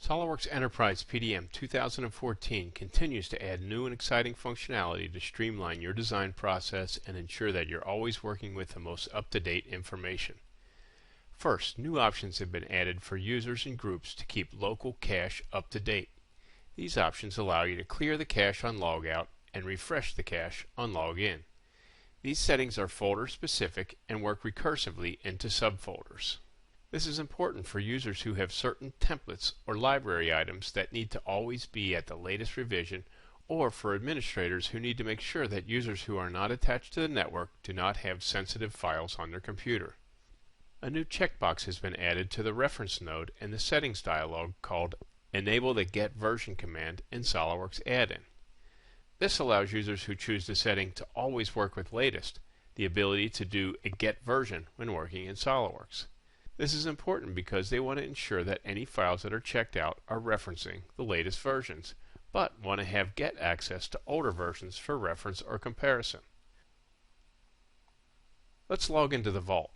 SolidWorks Enterprise PDM 2014 continues to add new and exciting functionality to streamline your design process and ensure that you're always working with the most up-to-date information. First, new options have been added for users and groups to keep local cache up to date. These options allow you to clear the cache on logout and refresh the cache on login. These settings are folder specific and work recursively into subfolders. This is important for users who have certain templates or library items that need to always be at the latest revision, or for administrators who need to make sure that users who are not attached to the network do not have sensitive files on their computer. A new checkbox has been added to the reference node in the settings dialog called Enable the Get Version command in SolidWorks add-in. This allows users who choose the setting to always work with latest the ability to do a get version when working in SolidWorks. This is important because they want to ensure that any files that are checked out are referencing the latest versions, but want to have get access to older versions for reference or comparison. Let's log into the Vault.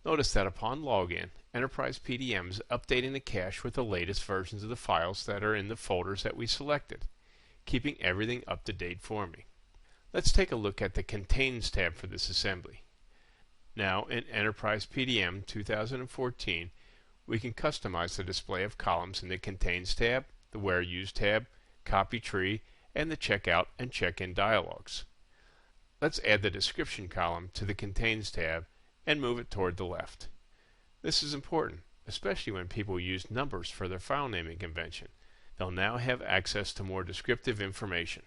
Notice that upon login, Enterprise PDM is updating the cache with the latest versions of the files that are in the folders that we selected, keeping everything up to date for me. Let's take a look at the Contains tab for this assembly. Now in Enterprise PDM 2014, we can customize the display of columns in the Contains tab, the Where Used tab, Copy Tree, and the Checkout and Check-in dialogs. Let's add the Description column to the Contains tab and move it toward the left. This is important, especially when people use numbers for their file naming convention. They'll now have access to more descriptive information.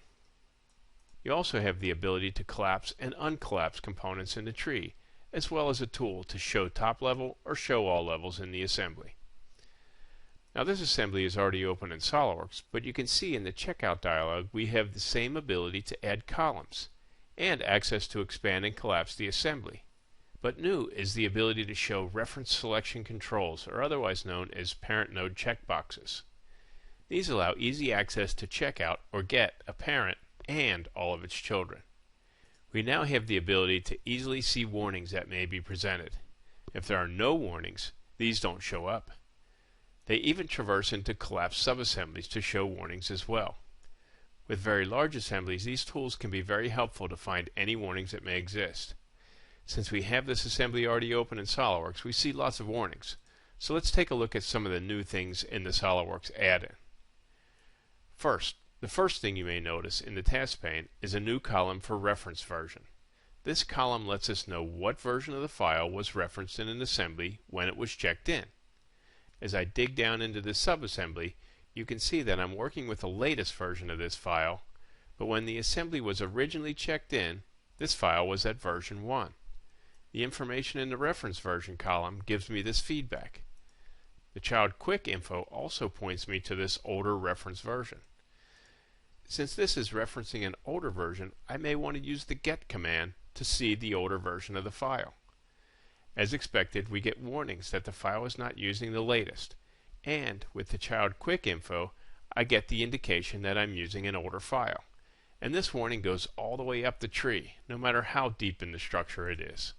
You also have the ability to collapse and uncollapse components in the tree, as well as a tool to show top level or show all levels in the assembly. Now this assembly is already open in SolidWorks, but you can see in the Checkout dialog we have the same ability to add columns and access to expand and collapse the assembly. But new is the ability to show reference selection controls, or otherwise known as parent node checkboxes. These allow easy access to check out or get a parent and all of its children. We now have the ability to easily see warnings that may be presented. If there are no warnings, these don't show up. They even traverse into collapsed subassemblies to show warnings as well. With very large assemblies, these tools can be very helpful to find any warnings that may exist. Since we have this assembly already open in SolidWorks, we see lots of warnings. So let's take a look at some of the new things in the SolidWorks add-in. First, the first thing you may notice in the task pane is a new column for reference version. This column lets us know what version of the file was referenced in an assembly when it was checked in. As I dig down into this subassembly, you can see that I'm working with the latest version of this file, but when the assembly was originally checked in, this file was at version 1. The information in the reference version column gives me this feedback. The child quick info also points me to this older reference version. Since this is referencing an older version, I may want to use the get command to see the older version of the file. As expected, we get warnings that the file is not using the latest, and with the child quick info, I get the indication that I'm using an older file. And this warning goes all the way up the tree, no matter how deep in the structure it is.